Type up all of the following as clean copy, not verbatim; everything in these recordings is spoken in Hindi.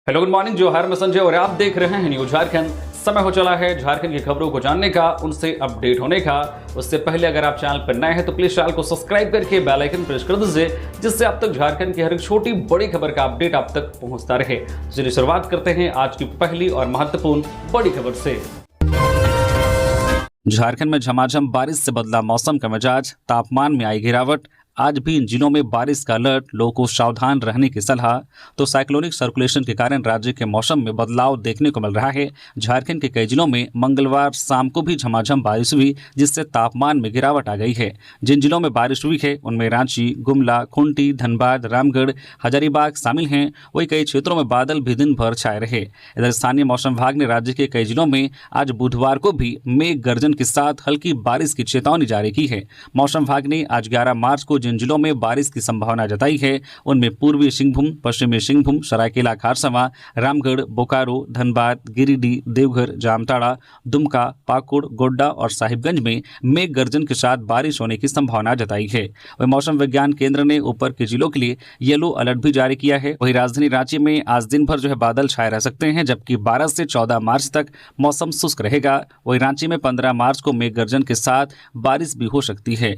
हेलो गुड मॉर्निंग, जोहार मैं संजय और आप देख रहे हैं न्यूज झारखंड। समय हो चला है झारखंड की खबरों को जानने का, उनसे अपडेट होने का। उससे पहले अगर आप चैनल पर नए हैं तो प्लीज चैनल को सब्सक्राइब करके बेल आइकन प्रेस कर दीजिए, जिससे अब तक झारखंड की हर एक छोटी बड़ी खबर का अपडेट आप तक पहुंचता रहे। चलिए शुरुआत करते हैं आज की पहली और महत्वपूर्ण बड़ी खबर से। झारखंड में झमाझम बारिश से बदला मौसम का मिजाज, तापमान में आई गिरावट। आज भी इन जिलों में बारिश का अलर्ट, लोगों को सावधान रहने की सलाह। तो साइक्लोनिक सर्कुलेशन के कारण राज्य के मौसम में बदलाव देखने को मिल रहा है। झारखंड के कई जिलों में मंगलवार शाम को भी झमाझम बारिश हुई, जिससे तापमान में गिरावट आ गई है। जिन जिलों में बारिश हुई है उनमें रांची, गुमला, खूंटी, धनबाद, रामगढ़, हजारीबाग शामिल हैं। वहीं कई क्षेत्रों में बादल भी दिन भर छाए रहे। इधर स्थानीय मौसम विभाग ने राज्य के कई जिलों में आज बुधवार को भी मेघ गर्जन के साथ हल्की बारिश की चेतावनी जारी की है। मौसम विभाग ने आज 11 मार्च को जिन जिलों में बारिश की संभावना जताई है उनमें पूर्वी सिंहभूम, पश्चिमी सिंहभूम, सरायकेला खारसावां, रामगढ़, बोकारो, धनबाद, गिरिडीह, देवघर, जामताड़ा, दुमका, पाकुड़, गोड्डा और साहिबगंज में मेघ गर्जन के साथ बारिश होने की संभावना जताई है। वहीं मौसम विज्ञान केंद्र ने ऊपर के जिलों के लिए येलो अलर्ट भी जारी किया है। वहीं राजधानी रांची में आज दिन भर बादल छाए रह सकते हैं, जबकि 12 से 14 मार्च तक मौसम शुष्क रहेगा। वहीं रांची में 15 मार्च को मेघ गर्जन के साथ बारिश भी हो सकती है।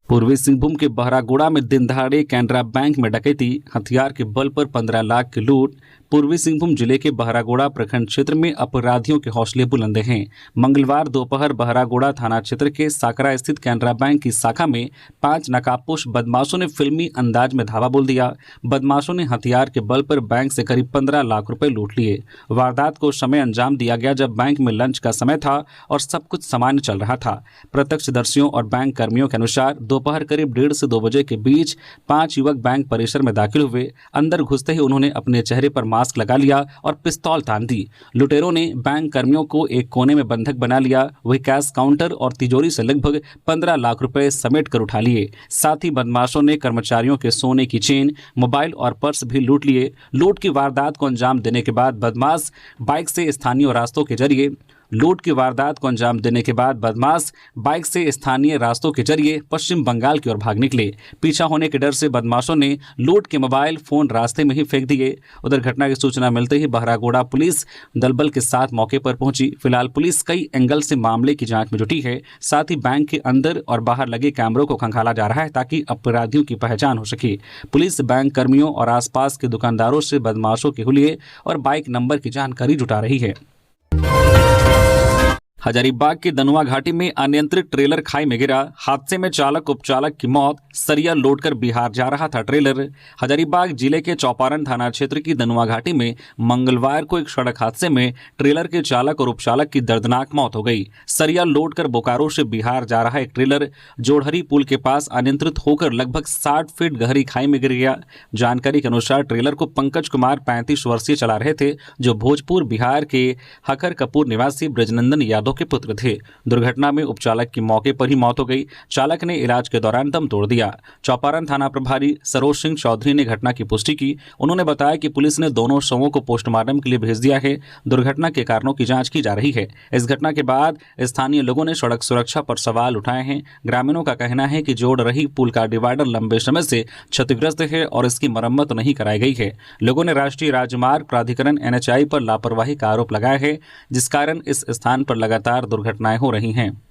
पूर्वी सिंहभूम के बहरागोड़ा में दिन दहाड़े कैनरा बैंक में डकैती, हथियार के बल पर 15 लाख की लूट। पूर्वी सिंहभूम जिले के बहरागोड़ा प्रखंड क्षेत्र में अपराधियों के हौसले बुलंद हैं। मंगलवार दोपहर बहरागोड़ा थाना क्षेत्र के साकरा स्थित कैनरा बैंक की शाखा में 5 नकाबपोश बदमाशों ने फिल्मी अंदाज में धावा बोल दिया। बदमाशों ने हथियार के बल पर बैंक से करीब 15 लाख रुपए लूट लिए। वारदात को समय अंजाम दिया गया जब बैंक में लंच का समय था और सब कुछ सामान्य चल रहा था। प्रत्यक्षदर्शियों और बैंक कर्मियों के अनुसार दोपहर करीब 1:30 से 2 बजे के बीच 5 युवक बैंक परिसर में दाखिल हुए। अंदर घुसते ही उन्होंने अपने चेहरे पर मास्क लगा लिया और पिस्तौल तान दी। लुटेरों ने बैंक कर्मियों को एक कोने में बंधक बना लिया। वहीं कैश काउंटर और तिजोरी से लगभग 15 लाख रुपए समेट कर उठा लिए। साथ ही बदमाशों ने कर्मचारियों के सोने की चेन, मोबाइल और पर्स भी लूट लिए। लूट की वारदात को अंजाम देने के बाद बदमाश बाइक से स्थानीय रास्तों के जरिए पश्चिम बंगाल की ओर भाग निकले। पीछा होने के डर से बदमाशों ने लूट के मोबाइल फोन रास्ते में ही फेंक दिए। उधर घटना की सूचना मिलते ही बहरागोड़ा पुलिस दलबल के साथ मौके पर पहुंची। फिलहाल पुलिस कई एंगल से मामले की जांच में जुटी है। साथ ही बैंक के अंदर और बाहर लगे कैमरों को खंगाला जा रहा है ताकि अपराधियों की पहचान हो सके। पुलिस बैंक कर्मियों और आसपास के दुकानदारों से बदमाशों के हुलिये और बाइक नंबर की जानकारी जुटा रही है। हजारीबाग के दनुआ घाटी में अनियंत्रित ट्रेलर खाई में गिरा, हादसे में चालक उपचालक की मौत। सरिया लोडकर बिहार जा रहा था ट्रेलर। हजारीबाग जिले के चौपारण थाना क्षेत्र की दनुआ घाटी में मंगलवार को एक सड़क हादसे में ट्रेलर के चालक और उपचालक की दर्दनाक मौत हो गई। सरिया लोडकर बोकारो से बिहार जा रहा एक ट्रेलर जोड़हरी पुल के पास अनियंत्रित होकर लगभग 60 फीट गहरी खाई में गिर गया। जानकारी के अनुसार ट्रेलर को पंकज कुमार 35 वर्षीय चला रहे थे, जो भोजपुर बिहार के हकर कपूर निवासी ब्रजनंदन यादव के पुत्र थे। दुर्घटना में उपचालक की मौके पर ही मौत हो गई। चालक ने इलाज के दौरान दम तोड़ दिया। चौपारण थाना प्रभारी सरोज सिंह चौधरी ने घटना की पुष्टि की। उन्होंने बताया कि पुलिस ने दोनों शवों को पोस्टमार्टम के लिए भेज दिया है। दुर्घटना के कारणों की जांच की जा रही है। इस घटना के बाद स्थानीय लोगों ने सड़क सुरक्षा पर सवाल उठाए हैं। ग्रामीणों का कहना है कि जोड़ रही पुल का डिवाइडर लंबे समय से क्षतिग्रस्त है और इसकी मरम्मत नहीं कराई गई है। लोगों ने राष्ट्रीय राजमार्ग प्राधिकरण NHAI पर लापरवाही का आरोप लगाया है, जिस कारण इस स्थान पर लगातार दुर्घटनाएं हो रही हैं।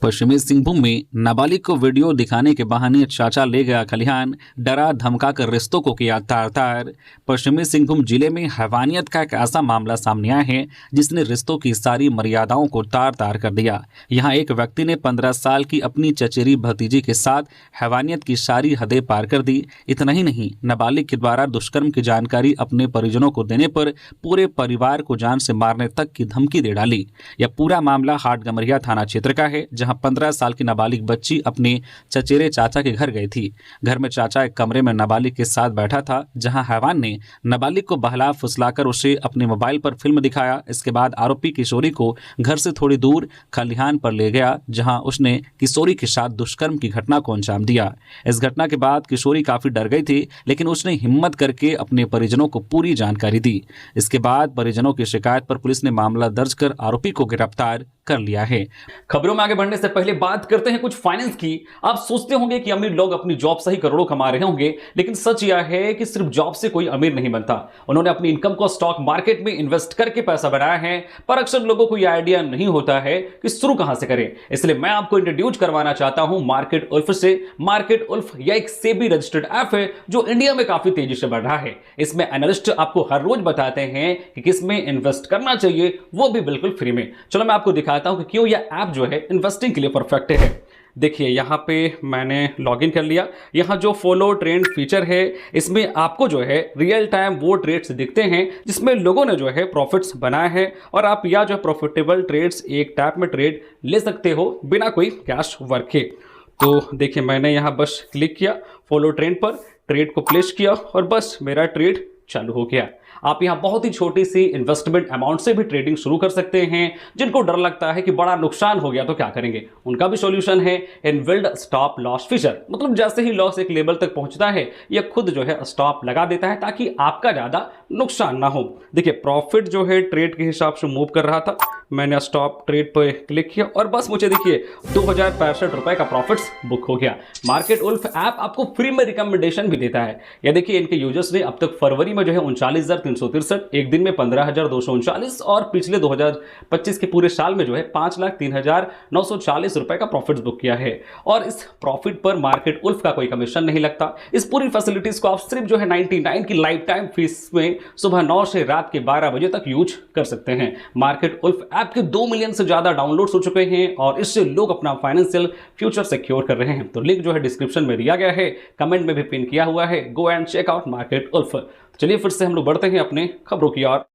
पश्चिमी सिंहभूम में नाबालिग को वीडियो दिखाने के बहाने चाचा ले गया खलिहान, डरा धमका कर रिश्तों को किया तार तार। पश्चिमी सिंहभूम जिले में हैवानियत का एक ऐसा मामला सामने आया है जिसने रिश्तों की सारी मर्यादाओं को तार तार कर दिया। यहाँ एक व्यक्ति ने 15 साल की अपनी चचेरी भतीजी के साथ हैवानियत की सारी हदें पार कर दी। इतना ही नहीं, नाबालिग के द्वारा दुष्कर्म की जानकारी अपने परिजनों को देने पर पूरे परिवार को जान से मारने तक की धमकी दे डाली। यह पूरा मामला हाटगमरिया थाना क्षेत्र का है, जहाँ 15 साल की नाबालिग बच्ची अपने चचेरे चाचा के घर गई थी। घर में चाचा एक कमरे में नाबालिग के साथ बैठा था, जहां हैवान ने नाबालिग को बहला फुसलाकर उसे अपने मोबाइल पर फिल्म दिखाया। इसके बाद आरोपी किशोरी को घर से थोड़ी दूर खलिहान पर ले गया, जहां उसने किशोरी के साथ दुष्कर्म की घटना को अंजाम दिया। इस घटना के बाद किशोरी काफी डर गई थी, लेकिन उसने हिम्मत करके अपने परिजनों को पूरी जानकारी दी। इसके बाद परिजनों की शिकायत पर पुलिस ने मामला दर्ज कर आरोपी को गिरफ्तार कर लिया है। खबरों में आगे बढ़ने से पहले बात करते हैं कुछ फाइनेंस की। आप सोचते होंगे कि अमीर लोग अपनी जॉब से ही करोड़ों कमा रहे होंगे, लेकिन सच यह है कि सिर्फ जॉब से कोई अमीर नहीं बनता। उन्होंने अपनी इनकम को स्टॉक मार्केट में इन्वेस्ट करके पैसा बनाया है, पर अक्सर लोगों को यह आइडिया नहीं होता है कि शुरू कहां से करें। इसलिए मैं आपको इंट्रोड्यूस करवाना चाहता हूं मार्केट उल्फ से। मार्केट उल्फ यह एक सेबी रजिस्टर्ड ऐप है जो इंडिया में काफी तेजी से बढ़ रहा है। इसमें एनालिस्ट आपको हर रोज बताते हैं कि किस में इन्वेस्ट करना चाहिए, वो भी बिल्कुल फ्री में। चलो मैं आपको दिखाता हूं कि क्यों यह ऐप जो है इन्वेस्टिंग के लिए परफेक्ट है। देखिए यहाँ पे मैंने लॉगिन कर लिया। यहाँ जो फॉलो ट्रेंड फीचर है, इसमें आपको जो है रियल टाइम वो ट्रेड्स दिखते हैं जिसमें लोगों ने जो है प्रॉफिट्स बनाए हैं, और आप या जो प्रॉफिटेबल ट्रेड्स एक टैप में ट्रेड ले सकते हो बिना कोई कैश वर्क के। तो देखिए मैंने यहाँ बस क्लिक किया फॉलो ट्रेंड पर, ट्रेड को प्लेस किया और बस मेरा ट्रेड चालू हो गया। आप यहां बहुत ही छोटी सी इन्वेस्टमेंट अमाउंट से भी ट्रेडिंग शुरू कर सकते हैं। जिनको डर लगता है कि बड़ा नुकसान हो गया तो क्या करेंगे, उनका भी सॉल्यूशन है इनबिल्ड स्टॉप लॉस फीचर। मतलब जैसे ही लॉस एक लेवल तक पहुंचता है, यह खुद जो है स्टॉप लगा देता है ताकि आपका ज्यादा नुकसान ना हो। देखिए प्रॉफिट जो है ट्रेड के हिसाब से मूव कर रहा था, मैंने स्टॉप ट्रेड पर क्लिक किया और बस मुझे देखिए 2065 रुपए का प्रॉफिट्स बुक हो गया। मार्केट उल्फ ऐप आपको फ्री में रिकमेंडेशन भी देता है। यह देखिए इनके यूजर्स ने अब तक फरवरी में जो है 39,363, एक दिन में 15,239 और पिछले 2025 के पूरे साल में जो है 5,03,940 रुपए का प्रॉफिट बुक किया है। और इस प्रॉफिट पर मार्केट उल्फ का कोई कमीशन नहीं लगता। इस पूरी फैसिलिटीज को आप सिर्फ जो है 99 की लाइफ टाइम फीस में सुबह 9 से रात के 12 बजे तक यूज कर सकते हैं। मार्केट उल्फ ऐप के 2 मिलियन से ज्यादा डाउनलोड्स हो चुके हैं और इससे लोग अपना फाइनेंशियल फ्यूचर सिक्योर कर रहे हैं। तो लिंक जो है डिस्क्रिप्शन में दिया गया है, कमेंट में भी पिन किया हुआ है। Go and check out market wolf. चलिए फिर से हम लोग बढ़ते हैं अपने खबरों की ओर।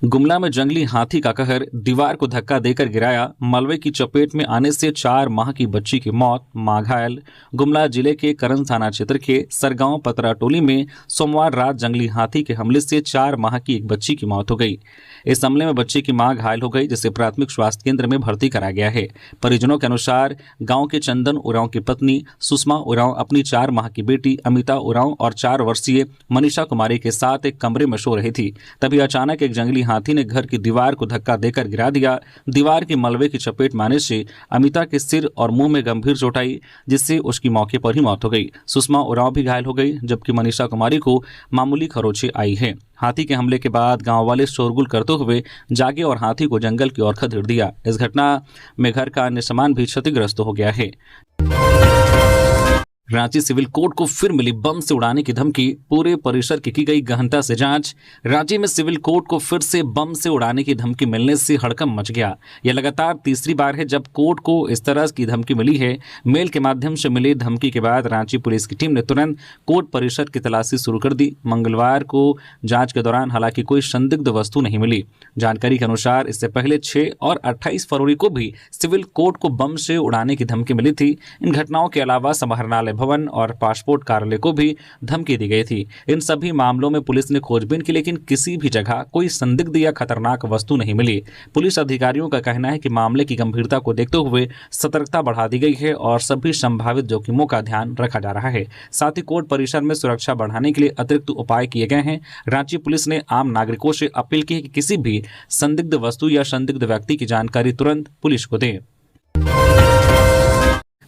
गुमला में जंगली हाथी का कहर, दीवार को धक्का देकर गिराया, मलबे की चपेट में आने से 4 माह की बच्ची की मौत, मां घायल। गुमला जिले के करन थाना क्षेत्र के सरगांव पतरा टोली में सोमवार रात जंगली हाथी के हमले से 4 माह की एक बच्ची की मौत हो गई। इस हमले में बच्ची की मां घायल हो गई, जिसे प्राथमिक स्वास्थ्य केंद्र में भर्ती कराया गया है। परिजनों के अनुसार गांव के चंदन उरांव की पत्नी सुषमा उरांव अपनी 4 माह की बेटी अमिता उरांव और 4 वर्षीय मनीषा कुमारी के साथ एक कमरे में सो रही थी। तभी अचानक एक जंगली हाथी ने घर की दीवार को धक्का देकर गिरा दिया। दीवार के मलबे की चपेट में आने से अमिता के सिर और मुंह में गंभीर चोट आई, जिससे उसकी मौके पर ही मौत हो गई। सुषमा उरांव भी घायल हो गई, जबकि मनीषा कुमारी को मामूली खरोंचें आई है। हाथी के हमले के बाद गांव वाले शोरगुल करते हुए जागे और हाथी को जंगल की ओर खदेड़ दिया। इस घटना में घर का अन्य सामान भी क्षतिग्रस्त हो गया है। रांची सिविल कोर्ट को फिर मिली बम से उड़ाने की धमकी, पूरे परिसर की गई गहनता से जांच। रांची में सिविल कोर्ट को फिर से बम से उड़ाने की धमकी मिलने से हड़कंप मच गया। यह लगातार तीसरी बार है जब कोर्ट को इस तरह की धमकी मिली है। मेल के माध्यम से मिली धमकी के बाद रांची पुलिस की टीम ने तुरंत कोर्ट परिसर की तलाशी शुरू कर दी। मंगलवार को जांच के दौरान हालांकि कोई संदिग्ध वस्तु नहीं मिली। जानकारी के अनुसार इससे पहले 6 और 28 फरवरी को भी सिविल कोर्ट को बम से उड़ाने की धमकी मिली थी। इन घटनाओं के अलावा समाहरणालय भवन और पासपोर्ट कार्यालय को भी धमकी दी गई थी। इन सभी मामलों में पुलिस ने खोजबीन की, लेकिन किसी भी जगह कोई संदिग्ध या खतरनाक वस्तु नहीं मिली। पुलिस अधिकारियों का कहना है कि मामले की गंभीरता को देखते हुए सतर्कता बढ़ा दी गई है और सभी संभावित जोखिमों का ध्यान रखा जा रहा है। साथ ही कोर्ट परिसर में सुरक्षा बढ़ाने के लिए अतिरिक्त उपाय किए गए हैं। रांची पुलिस ने आम नागरिकों से अपील की है कि किसी भी संदिग्ध वस्तु या संदिग्ध व्यक्ति की जानकारी तुरंत पुलिस को दें।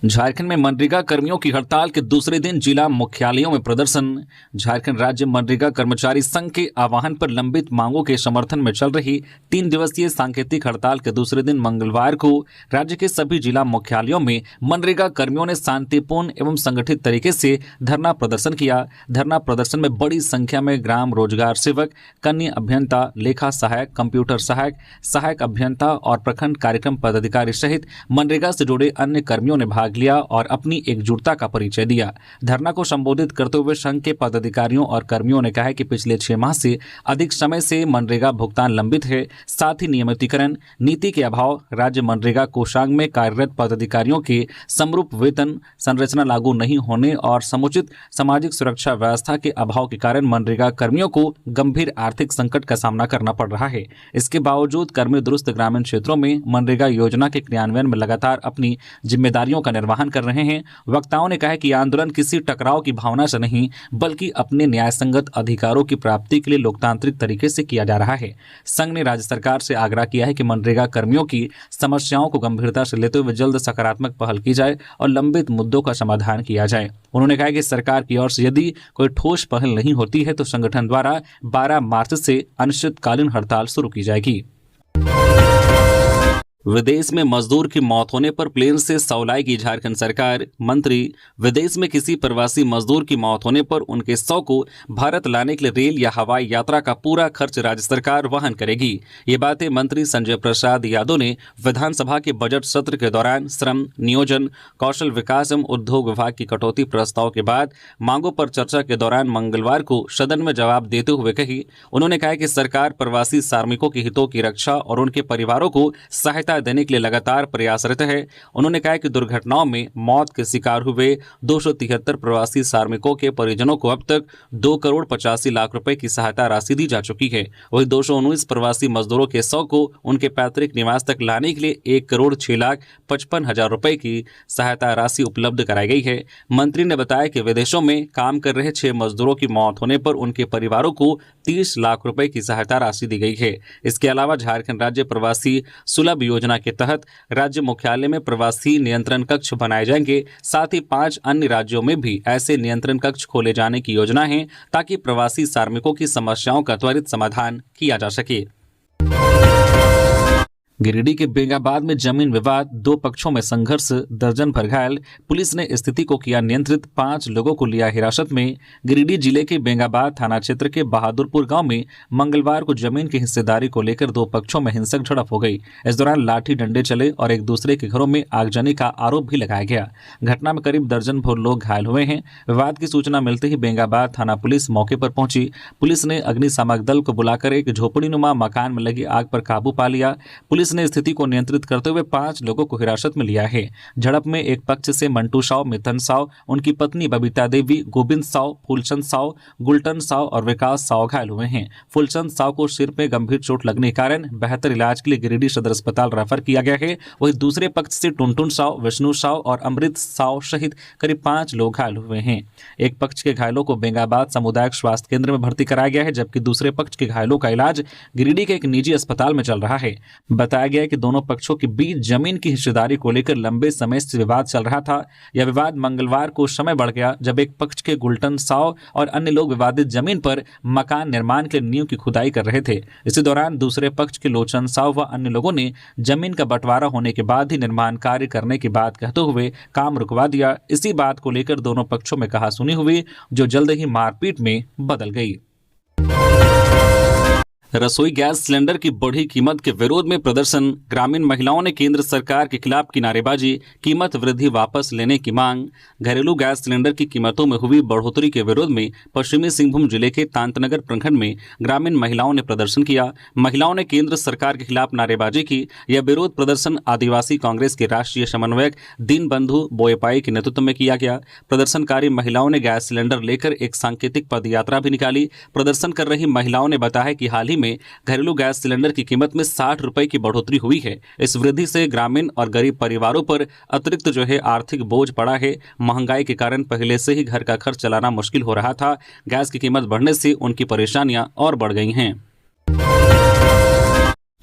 झारखंड में मनरेगा कर्मियों की हड़ताल के दूसरे दिन जिला मुख्यालयों में प्रदर्शन। झारखंड राज्य मनरेगा कर्मचारी संघ के आह्वान पर लंबित मांगों के समर्थन में चल रही 3 दिवसीय सांकेतिक हड़ताल के दूसरे दिन मंगलवार को राज्य के सभी जिला मुख्यालयों में मनरेगा कर्मियों ने शांतिपूर्ण एवं संगठित तरीके से धरना प्रदर्शन किया। धरना प्रदर्शन में बड़ी संख्या में ग्राम रोजगार सेवक, कन्या अभियंता, लेखा सहायक, कंप्यूटर सहायक, सहायक अभियंता और प्रखंड कार्यक्रम पदाधिकारी सहित मनरेगा से जुड़े अन्य कर्मियों ने भाग लिया और अपनी एकजुटता का परिचय दिया। धरना को संबोधित करते हुए संघ के पदाधिकारियों और कर्मियों ने कहा कि पिछले 6 माह से अधिक समय से मनरेगा भुगतान लंबित है। साथ ही नियमितीकरण नीति के अभाव, राज्य मनरेगा कोषांग में कार्यरत पदाधिकारियों के समरूप वेतन संरचना लागू नहीं होने और समुचित सामाजिक सुरक्षा व्यवस्था के अभाव के कारण मनरेगा कर्मियों को गंभीर आर्थिक संकट का सामना करना पड़ रहा है। इसके बावजूद कर्मी दुरुस्त ग्रामीण क्षेत्रों में मनरेगा योजना के क्रियान्वयन में लगातार अपनी जिम्मेदारियों का निर्वहन कर रहे हैं। वक्ताओं ने कहा कि यह आंदोलन किसी टकराव की भावना से नहीं बल्कि अपने न्यायसंगत अधिकारों की प्राप्ति के लिए लोकतांत्रिक तरीके से किया जा रहा है। संघ ने राज्य सरकार से आग्रह किया है कि मनरेगा कर्मियों की समस्याओं को गंभीरता से लेते हुए जल्द सकारात्मक पहल की जाए और लंबित मुद्दों का समाधान किया जाए। उन्होंने कहा कि सरकार की ओर से यदि कोई ठोस पहल नहीं होती है तो संगठन द्वारा 12 मार्च से अनिश्चितकालीन हड़ताल शुरू की जाएगी। विदेश में मजदूर की मौत होने पर प्लेन से सौलाएगी झारखंड सरकार। मंत्री, विदेश में किसी प्रवासी मजदूर की मौत होने पर उनके शव को भारत लाने के लिए रेल या हवाई यात्रा का पूरा खर्च राज्य सरकार वहन करेगी। ये बातें मंत्री संजय प्रसाद यादव ने विधानसभा के बजट सत्र के दौरान श्रम, नियोजन, कौशल विकास एवं उद्योग विभाग की कटौती प्रस्ताव के बाद मांगों पर चर्चा के दौरान मंगलवार को सदन में जवाब देते हुए कही। उन्होंने कहा कि सरकार प्रवासी श्रमिकों के हितों की रक्षा और उनके परिवारों को सहायता देने के लिए लगातार प्रयासरत है। उन्होंने कहा कि दुर्घटनाओं में मौत के शिकार हुए 273 प्रवासी श्रमिकों के परिजनों को अब तक 2,85,00,000 रुपए की सहायता राशि दी जा चुकी है। वहीं 219 प्रवासी मजदूरों के शव को उनके पैतृक निवास तक लाने के लिए 1,06,55,000 रुपए की सहायता राशि उपलब्ध कराई गई है। मंत्री ने बताया कि विदेशों में काम कर रहे 6 मजदूरों की मौत होने पर उनके परिवारों को 30 लाख रुपए की सहायता राशि दी गई है। इसके अलावा झारखंड राज्य प्रवासी सुलभ योजना के तहत राज्य मुख्यालय में प्रवासी नियंत्रण कक्ष बनाए जाएंगे। साथ ही 5 अन्य राज्यों में भी ऐसे नियंत्रण कक्ष खोले जाने की योजना है ताकि प्रवासी श्रमिकों की समस्याओं का त्वरित समाधान किया जा सके। गिरिडीह के बेंगाबाद में जमीन विवाद, 2 पक्षों में संघर्ष, दर्जन भर घायल। पुलिस ने स्थिति को किया नियंत्रित, 5 लोगों को लिया हिरासत में। गिरिडीह जिले के बेंगाबाद थाना क्षेत्र के बहादुरपुर गांव में मंगलवार को जमीन की हिस्सेदारी को लेकर 2 पक्षों में हिंसक झड़प हो गई। इस दौरान लाठी डंडे चले और एक दूसरे के घरों में आगजनी का आरोप भी लगाया गया। घटना में करीब दर्जन भर लोग घायल हुए हैं। विवाद की सूचना मिलते ही बेंगाबाद थाना पुलिस मौके पर पहुंची। पुलिस ने अग्निशामक दल को बुलाकर एक झोपड़ीनुमा मकान में लगी आग पर काबू पा लिया। पुलिस ने स्थिति को नियंत्रित करते हुए 5 लोगों को हिरासत में लिया है। झड़प में एक पक्ष से मंटू साव, मिथन साव, उनकी पत्नी बबीता देवी, गोविंद साव, फूलचंद साव, गुलटन साव और विकास साव घायल हुए हैं। फूलचंद साव को सिर में गंभीर चोट लगने के कारण बेहतर इलाज के लिए गिरिडीह सदर अस्पताल रेफर किया गया है। वहीं दूसरे पक्ष से टुनटुन साव, विष्णु साव और अमृत साव सहित करीब 5 लोग घायल हुए हैं। एक पक्ष के घायलों को बेंगाबाद सामुदायिक स्वास्थ्य केंद्र में भर्ती कराया गया है, जबकि दूसरे पक्ष के घायलों का इलाज गिरिडीह के एक निजी अस्पताल में चल रहा है। बताया गया कि दोनों पक्षों के बीच जमीन की हिस्सेदारी को लेकर लंबे समय से विवाद चल रहा था। यह विवाद मंगलवार को समय बढ़ गया जब एक पक्ष के गुलटन साव और अन्य लोग विवादित जमीन पर मकान निर्माण के लिए नींव की खुदाई कर रहे थे। इसी दौरान दूसरे पक्ष के लोचन साव व अन्य लोगों ने जमीन का बंटवारा होने के बाद ही निर्माण कार्य करने की बात कहते हुए काम रुकवा दिया। इसी बात को लेकर दोनों पक्षों में कहासुनी हुई, जो जल्द ही मारपीट में बदल गई। रसोई गैस सिलेंडर की बढ़ी कीमत के विरोध में प्रदर्शन, ग्रामीण महिलाओं ने केंद्र सरकार के खिलाफ की नारेबाजी, कीमत वृद्धि वापस लेने की मांग। घरेलू गैस सिलेंडर की कीमतों में हुई बढ़ोतरी के विरोध में पश्चिमी सिंहभूम जिले के तांतनगर प्रखंड में ग्रामीण महिलाओं ने प्रदर्शन किया। महिलाओं ने केंद्र सरकार के खिलाफ नारेबाजी की। यह विरोध प्रदर्शन आदिवासी कांग्रेस के राष्ट्रीय समन्वयक दीनबंधु बोयपाई के नेतृत्व में किया गया। प्रदर्शनकारी महिलाओं ने गैस सिलेंडर लेकर एक सांकेतिक पदयात्रा भी निकाली। प्रदर्शन कर रही महिलाओं ने बताया कि हाल ही में घरेलू गैस सिलेंडर की कीमत में 60 रुपए की बढ़ोतरी हुई है। इस वृद्धि से ग्रामीण और गरीब परिवारों पर अतिरिक्त आर्थिक बोझ पड़ा है। महंगाई के कारण पहले से ही घर का खर्च चलाना मुश्किल हो रहा था। गैस की कीमत बढ़ने से उनकी परेशानियां और बढ़ गई हैं।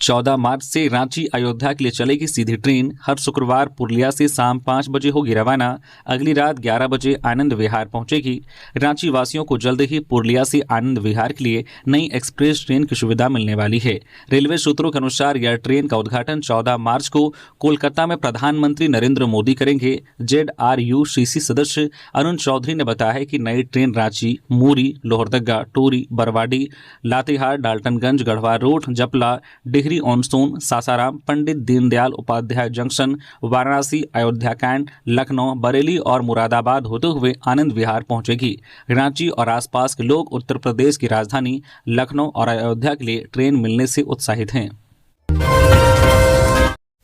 14 मार्च से रांची अयोध्या के लिए चलेगी सीधी ट्रेन। हर शुक्रवार पुरलिया से शाम 5 बजे होगी रवाना। अगली रात 11 बजे आनंद विहार पहुंचेगी। रांची वासियों को जल्द ही पुरलिया से आनंद विहार के लिए नई एक्सप्रेस ट्रेन की सुविधा मिलने वाली है। रेलवे सूत्रों के अनुसार यह ट्रेन का उद्घाटन 14 मार्च को कोलकाता में प्रधानमंत्री नरेंद्र मोदी करेंगे। ZRUCC सदस्य अरुण चौधरी ने बताया है कि नई train Ranchi, Muri, Lohardaga, Tori, Barwadih, Latehar, Daltonganj, Garhwa road, Japla, Dehri on Sone, Sasaram, Pandit Deendayal Upadhyay junction, Varanasi, Ayodhya cantt, Lucknow, Bareilly और मुरादाबाद होते हुए आनंद विहार पहुंचेगी। रांची और आसपास के लोग उत्तर प्रदेश की राजधानी लखनऊ और अयोध्या के लिए ट्रेन मिलने से उत्साहित हैं।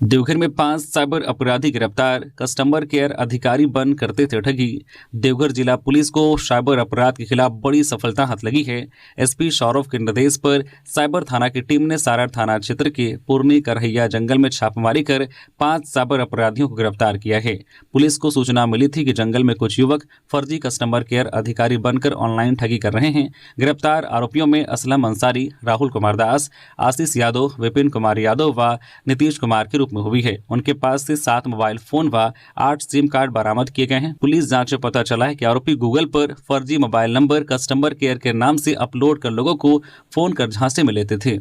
देवघर में 5 साइबर अपराधी गिरफ्तार, कस्टमर केयर अधिकारी बन करते थे ठगी। देवघर जिला पुलिस को साइबर अपराध के खिलाफ बड़ी सफलता हाथ लगी है। एसपी सौरभ के निर्देश पर साइबर थाना की टीम ने सारण थाना क्षेत्र के पुरनी करहैया जंगल में छापेमारी कर 5 साइबर अपराधियों को गिरफ्तार किया है। पुलिस को सूचना मिली थी कि जंगल में कुछ युवक फर्जी कस्टमर केयर अधिकारी बनकर ऑनलाइन ठगी कर रहे हैं। गिरफ्तार आरोपियों में असलम अंसारी, राहुल कुमार दास, आशीष यादव, विपिन कुमार यादव व नीतीश कुमार के रूप में हुई है। उनके पास से 7 मोबाइल फोन व 8 सिम कार्ड बरामद किए गए हैं। पुलिस जांच में पता चला है कि आरोपी गूगल पर फर्जी मोबाइल नंबर कस्टमर केयर के नाम से अपलोड कर लोगों को फोन कर झांसे में लेते थे।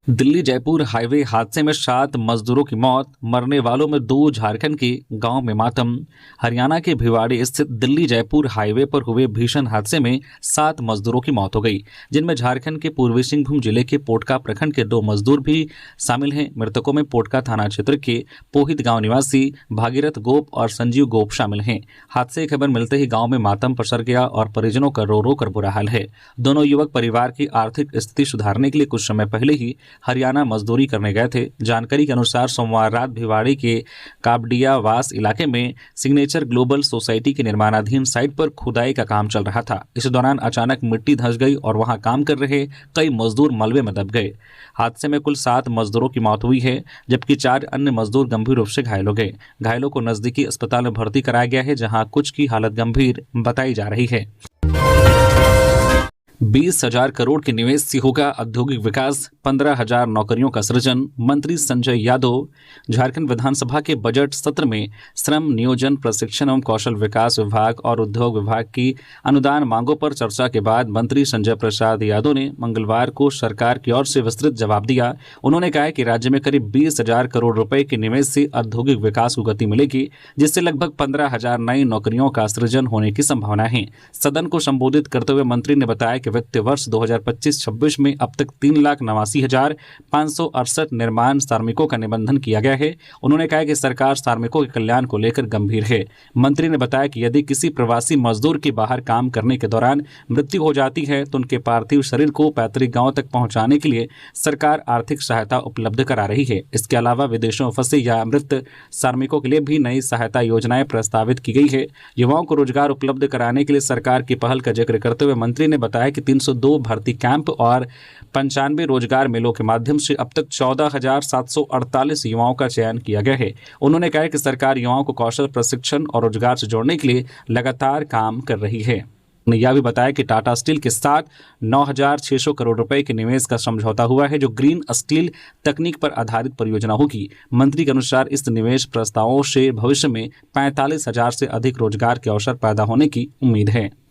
दिल्ली जयपुर हाईवे हादसे में 7 मजदूरों की मौत, मरने वालों में 2 झारखंड के गांव में मातम। हरियाणा के भिवाड़ी स्थित दिल्ली जयपुर हाईवे पर हुए भीषण हादसे में 7 मजदूरों की मौत हो गई, जिनमें झारखंड के पूर्वी सिंहभूम जिले के पोटका प्रखंड के 2 मजदूर भी शामिल हैं। मृतकों में पोटका थाना क्षेत्र के पोहित गांव निवासी भागीरथ गोप और संजीव गोप शामिल हैं। हादसे की खबर मिलते ही गाँव में मातम पसर गया और परिजनों का रो रो कर बुरा हाल है। दोनों युवक परिवार की आर्थिक स्थिति सुधारने के लिए कुछ समय पहले ही हरियाणा मजदूरी करने गए थे। जानकारी के अनुसार सोमवार रात भिवाड़ी के काबडियावास इलाके में सिग्नेचर ग्लोबल सोसाइटी के निर्माणाधीन साइट पर खुदाई का काम चल रहा था। इस दौरान अचानक मिट्टी धंस गई और वहां काम कर रहे कई मजदूर मलबे में दब गए। हादसे में कुल 7 मजदूरों की मौत हुई है, जबकि 4 अन्य मजदूर गंभीर रूप से घायल हो गए। घायलों को नजदीकी अस्पताल में भर्ती कराया गया है, जहां कुछ की हालत गंभीर बताई जा रही है। 20,000 करोड़ के निवेश से होगा औद्योगिक विकास, 15,000 नौकरियों का सृजन। मंत्री संजय यादव झारखंड विधानसभा के बजट सत्र में श्रम नियोजन, प्रशिक्षण एवं कौशल विकास विभाग और उद्योग विभाग की अनुदान मांगों पर चर्चा के बाद मंत्री संजय प्रसाद यादव ने मंगलवार को सरकार की ओर से विस्तृत जवाब दिया। उन्होंने कहा कि राज्य में करीब 20,000 करोड़ रुपए के निवेश से औद्योगिक विकास को गति मिलेगी, जिससे लगभग 15,000 नई नौकरियों का सृजन होने की संभावना है। सदन को संबोधित करते हुए मंत्री ने बताया कि वित्तीय वर्ष 2025-26 में अब तक 3,89,568 निर्माण श्रमिकों का निबंधन किया गया है। उन्होंने कहा कि सरकार श्रमिकों के कल्याण को लेकर गंभीर है। मंत्री ने बताया कि यदि किसी प्रवासी मजदूर की बाहर काम करने के दौरान मृत्यु हो जाती है तो उनके पार्थिव शरीर को पैतृक गांव तक पहुंचाने के लिए सरकार आर्थिक सहायता उपलब्ध करा रही है। इसके अलावा विदेशों में फंसे या मृत श्रमिकों के लिए भी नई सहायता योजनाएं प्रस्तावित की गई है। युवाओं को रोजगार उपलब्ध कराने के लिए सरकार की पहल का जिक्र करते हुए मंत्री ने बताया कि 302 भर्ती कैंप और 95 रोजगार मेलों के माध्यम से अब तक 14,748 युवाओं का चयन किया गया है। उन्होंने कहा कि सरकार युवाओं को कौशल प्रशिक्षण और रोजगार से जोड़ने के लिए लगातार काम कर रही है। उन्होंने यह भी बताया कि टाटा स्टील के साथ 9,600 करोड़ रुपए के निवेश का समझौता हुआ है, जो ग्रीन स्टील तकनीक पर आधारित परियोजना होगी। मंत्री के अनुसार इस निवेश प्रस्तावों से भविष्य में 45,000 से अधिक रोजगार के अवसर पैदा होने की उम्मीद है।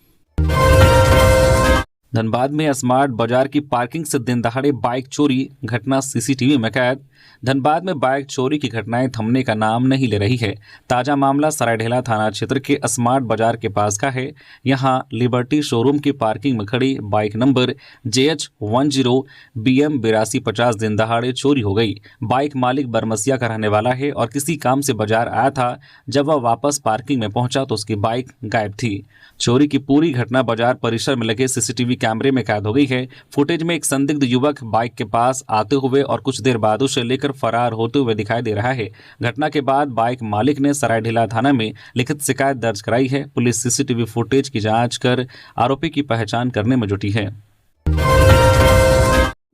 धनबाद में स्मार्ट बाजार की पार्किंग से दिन दहाड़े बाइक चोरी, घटना सीसीटीवी में कैद। धनबाद में बाइक चोरी की घटनाएं थमने का नाम नहीं ले रही है। ताजा मामला सरायढेला थाना क्षेत्र के स्मार्ट बाजार के पास का है। यहां लिबर्टी शोरूम की पार्किंग में खड़ी बाइक नंबर JH10 BM 8250 दिन दहाड़े चोरी हो गई। बाइक मालिक बरमसिया का रहने वाला है और किसी काम से बाजार आया था। जब वह वापस पार्किंग में पहुंचा तो उसकी बाइक गायब थी। चोरी की पूरी घटना बाजार परिसर में लगे सीसीटीवी कैमरे में कैद हो गई है। फुटेज में एक संदिग्ध युवक बाइक के पास आते हुए और कुछ देर बाद उसे लेकर फरार होते हुए दिखाई दे रहा है। घटना के बाद बाइक मालिक ने सरायढेला थाना में लिखित शिकायत दर्ज कराई है। पुलिस सीसीटीवी फुटेज की जांच कर आरोपी की पहचान करने में जुटी है।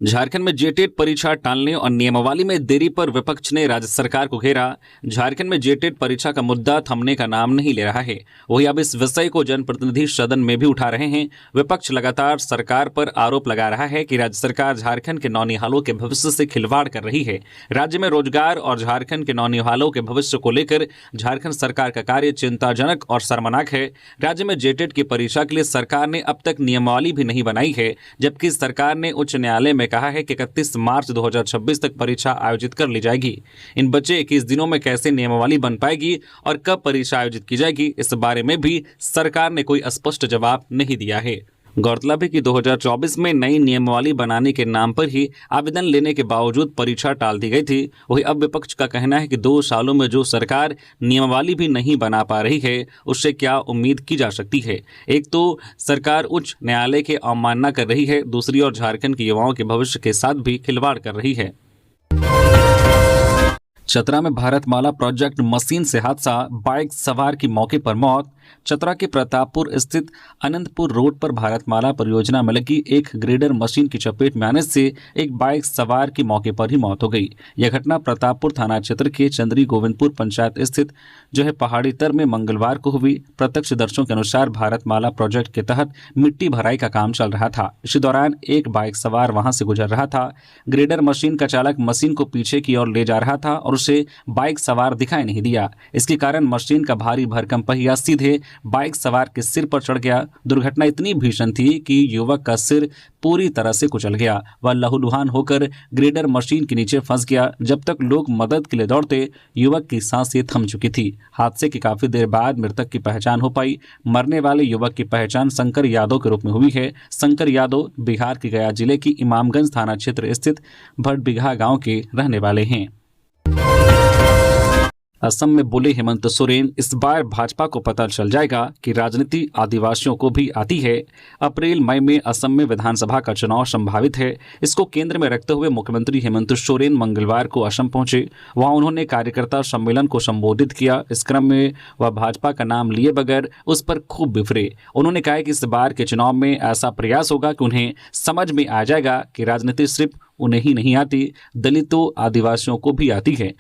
झारखंड में जेटेट परीक्षा टालने और नियमावली में देरी पर विपक्ष ने राज्य सरकार को घेरा। झारखंड में जेटेट परीक्षा का मुद्दा थमने का नाम नहीं ले रहा है। वही अब इस विषय को जनप्रतिनिधि सदन में भी उठा रहे हैं। विपक्ष लगातार सरकार पर आरोप लगा रहा है कि राज्य सरकार झारखंड के नौनिहालों के भविष्य से खिलवाड़ कर रही है। राज्य में रोजगार और झारखंड के नौनिहालों के भविष्य को लेकर झारखंड सरकार का कार्य चिंताजनक और शर्मनाक है। राज्य में जेटेट की परीक्षा के लिए सरकार ने अब तक नियमावली भी नहीं बनाई है, जबकि सरकार ने उच्च न्यायालय में कहा है कि 31 मार्च 2026 तक परीक्षा आयोजित कर ली जाएगी। इन बचे 21 दिनों में कैसे नियमावली बन पाएगी और कब परीक्षा आयोजित की जाएगी, इस बारे में भी सरकार ने कोई स्पष्ट जवाब नहीं दिया है। गौरतलब है कि 2024 में नई नियमावली बनाने के नाम पर ही आवेदन लेने के बावजूद परीक्षा टाल दी गई थी। वही अब विपक्ष का कहना है कि 2 सालों में जो सरकार नियमावली भी नहीं बना पा रही है, उससे क्या उम्मीद की जा सकती है। एक तो सरकार उच्च न्यायालय की अवमानना कर रही है, दूसरी ओर झारखंड के युवाओं के भविष्य के साथ भी खिलवाड़ कर रही है। चतरा में भारतमाला प्रोजेक्ट मशीन से हादसा, बाइक सवार की मौके पर मौत। चतरा के प्रतापपुर स्थित अनंतपुर रोड पर भारतमाला परियोजना में लगी एक ग्रेडर मशीन की चपेट में आने से एक बाइक सवार की मौके पर ही मौत हो गई। यह घटना प्रतापपुर थाना क्षेत्र के चंद्री गोविंदपुर पंचायत स्थित पहाड़ी तर में मंगलवार को हुई। प्रत्यक्षदर्शियों के अनुसार भारतमाला प्रोजेक्ट के तहत मिट्टी भराई का काम चल रहा था। इसी दौरान एक बाइक सवार वहां से गुजर रहा था। ग्रेडर मशीन का चालक मशीन को पीछे की ओर ले जा रहा था और उसे बाइक सवार दिखाई नहीं दिया। इसके कारण मशीन का भारी भरकम पहिया सीधे बाइक सवार के सिर पर चढ़ गया। दुर्घटना इतनी भीषण थी कि युवक का सिर पूरी तरह से कुचल गया। वह लहूलुहान होकर ग्रेडर मशीन के नीचे फंस गया। जब तक लोग मदद के लिए दौड़ते, युवक की सांसें थम चुकी थी। हादसे की काफी देर बाद मृतक की पहचान हो पाई। मरने वाले युवक की पहचान शंकर यादव के रूप में हुई है। शंकर यादव बिहार के गया जिले की इमामगंज थाना क्षेत्र स्थित भटबिघा गांव के रहने वाले हैं। असम में बोले हेमंत सोरेन, इस बार भाजपा को पता चल जाएगा कि राजनीति आदिवासियों को भी आती है। अप्रैल मई में असम में विधानसभा का चुनाव संभावित है। इसको केंद्र में रखते हुए मुख्यमंत्री हेमंत सोरेन मंगलवार को असम पहुंचे। वहां उन्होंने कार्यकर्ता सम्मेलन को संबोधित किया। इस क्रम में वह भाजपा का नाम लिए बगैर उस पर खूब बिफरे। उन्होंने कहा कि इस बार के चुनाव में ऐसा प्रयास होगा कि उन्हें समझ में आ जाएगा कि राजनीति सिर्फ उन्हें ही नहीं आती, दलितों आदिवासियों को भी आती है।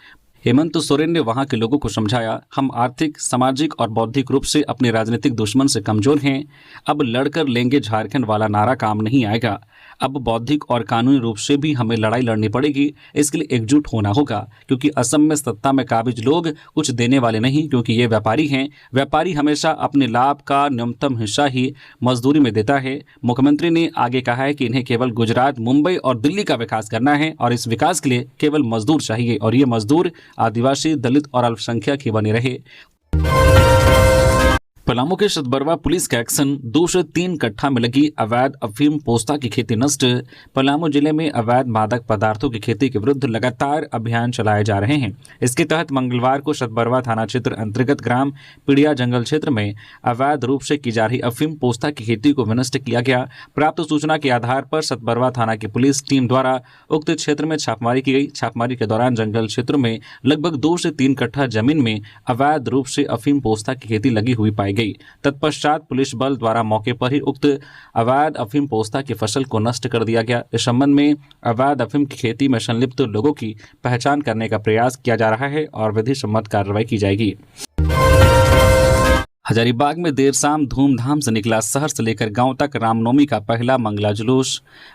हेमंत सोरेन ने वहां के लोगों को समझाया, हम आर्थिक, सामाजिक और बौद्धिक रूप से अपने राजनीतिक दुश्मन से कमजोर हैं। अब लड़कर लेंगे झारखंड वाला नारा काम नहीं आएगा। अब बौद्धिक और कानूनी रूप से भी हमें लड़ाई लड़नी पड़ेगी। इसके लिए एकजुट होना होगा, क्योंकि असम में सत्ता में काबिज लोग कुछ देने वाले नहीं, क्योंकि ये व्यापारी हैं। व्यापारी हमेशा अपने लाभ का न्यूनतम हिस्सा ही मजदूरी में देता है। मुख्यमंत्री ने आगे कहा है कि इन्हें केवल गुजरात, मुंबई और दिल्ली का विकास करना है और इस विकास के लिए केवल मजदूर चाहिए और ये मजदूर आदिवासी, दलित और अल्पसंख्यक ही बने रहे। पलामू के सतबरवा पुलिस का एक्शन, 2 से 3 कट्ठा में लगी अवैध अफीम पोस्ता की खेती नष्ट। पलामू जिले में अवैध मादक पदार्थों की खेती के विरुद्ध लगातार अभियान चलाए जा रहे हैं। इसके तहत मंगलवार को सतबरवा थाना क्षेत्र अंतर्गत ग्राम पिड़िया जंगल क्षेत्र में अवैध रूप से की जा रही अफीम पोस्ता की खेती को विनष्ट किया गया। प्राप्त सूचना के आधार पर सतबरवा थाना की पुलिस टीम द्वारा उक्त क्षेत्र में छापेमारी की गई। छापेमारी के दौरान जंगल क्षेत्र में लगभग 2 से 3 कट्ठा जमीन में अवैध रूप से अफीम पोस्ता की खेती लगी हुई पाई गई। तत्पश्चात पुलिस बल द्वारा मौके पर ही उक्त अवैध अफीम पोस्ता की फसल को नष्ट कर दिया गया। इस संबंध में अवैध अफीम की खेती में संलिप्त लोगों की पहचान करने का प्रयास किया जा रहा है और विधि सम्मत कार्रवाई की जाएगी। हजारीबाग में देर शाम धूमधाम से निकला शहर से लेकर गांव तक रामनवमी का पहला मंगला जुलूस।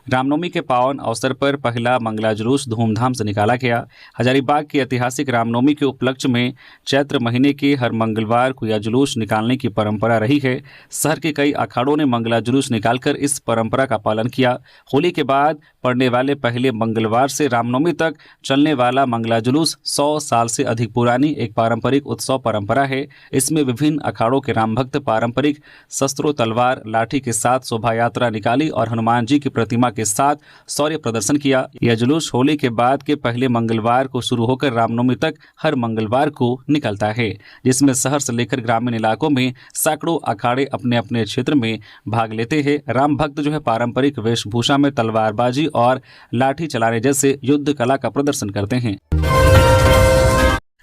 रामनवमी के पावन अवसर पर पहला मंगला जुलूस धूमधाम से निकाला गया। हजारीबाग की ऐतिहासिक रामनवमी के उपलक्ष्य में चैत्र महीने के हर मंगलवार को यह जुलूस निकालने की परंपरा रही है। शहर के कई अखाड़ों ने मंगला जुलूस निकालकर इस परंपरा का पालन किया। होली के बाद पड़ने वाले पहले मंगलवार से रामनवमी तक चलने वाला मंगला जुलूस 100 साल से अधिक पुरानी एक पारंपरिक उत्सव परंपरा है। इसमें विभिन्न अखाड़ों के राम भक्त पारंपरिक शस्त्रों, तलवार, लाठी के साथ शोभा यात्रा निकाली और हनुमान जी की प्रतिमा के साथ शौर्य प्रदर्शन किया। यह जुलूस होली के बाद के पहले मंगलवार को शुरू होकर रामनवमी तक हर मंगलवार को निकलता है, जिसमें शहर से लेकर ग्रामीण इलाकों में सैकड़ों अखाड़े अपने अपने क्षेत्र में भाग लेते हैं। राम भक्त पारंपरिक वेशभूषा में तलवारबाजी और लाठी चलाने जैसे युद्ध कला का प्रदर्शन करते हैं।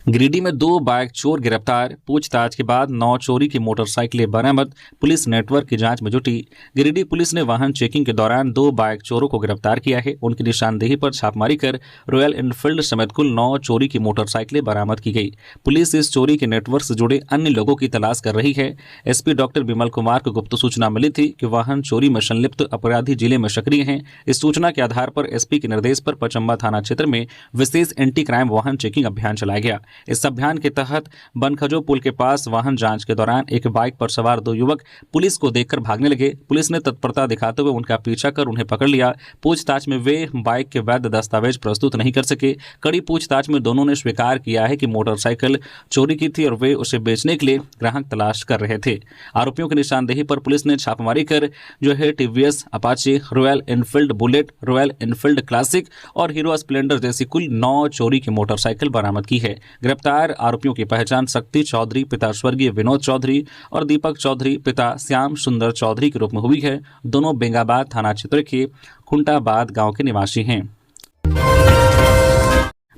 गिरिडीह में 2 बाइक चोर गिरफ्तार। पूछताछ के बाद 9 चोरी की मोटरसाइकिलें बरामद। पुलिस नेटवर्क की जांच में जुटी। गिरिडीह पुलिस ने वाहन चेकिंग के दौरान 2 बाइक चोरों को गिरफ्तार किया है। उनकी निशानदेही पर छापेमारी कर रॉयल एनफील्ड समेत कुल 9 चोरी की मोटरसाइकिलें बरामद की गई। पुलिस इस चोरी के नेटवर्क से जुड़े अन्य लोगों की तलाश कर रही है। एसपी डॉक्टर विमल कुमार को गुप्त सूचना मिली थी कि वाहन चोरी में संलिप्त अपराधी जिले में सक्रिय हैं। इस सूचना के आधार पर एसपी के निर्देश पर पचम्बा थाना क्षेत्र में विशेष एंटी क्राइम वाहन चेकिंग अभियान चलाया गया। इस अभियान के तहत बनखजो पुल के पास वाहन जांच के दौरान एक बाइक पर सवार 2 युवक पुलिस को देखकर भागने लगे। पुलिस ने तत्परता दिखाते हुए उनका पीछा कर उन्हें पकड़ लिया। पूछताछ में वे बाइक के वैध दस्तावेज प्रस्तुत नहीं कर सके। कड़ी पूछताछ में दोनों ने स्वीकार किया है कि मोटरसाइकिल चोरी की थी और वे उसे बेचने के लिए ग्राहक तलाश कर रहे थे। आरोपियों की निशानदेही पर पुलिस ने छापेमारी कर TVS Apache, royal Enfield bullet, royal Enfield classic और हीरो स्प्लेंडर जैसी कुल 9 चोरी की मोटरसाइकिल बरामद की है। गिरफ्तार आरोपियों की पहचान शक्ति चौधरी पिता स्वर्गीय विनोद चौधरी और दीपक चौधरी पिता श्याम सुंदर चौधरी के रूप में हुई है। दोनों बेंगाबाद थाना क्षेत्र के खुंटाबाद गांव के निवासी हैं।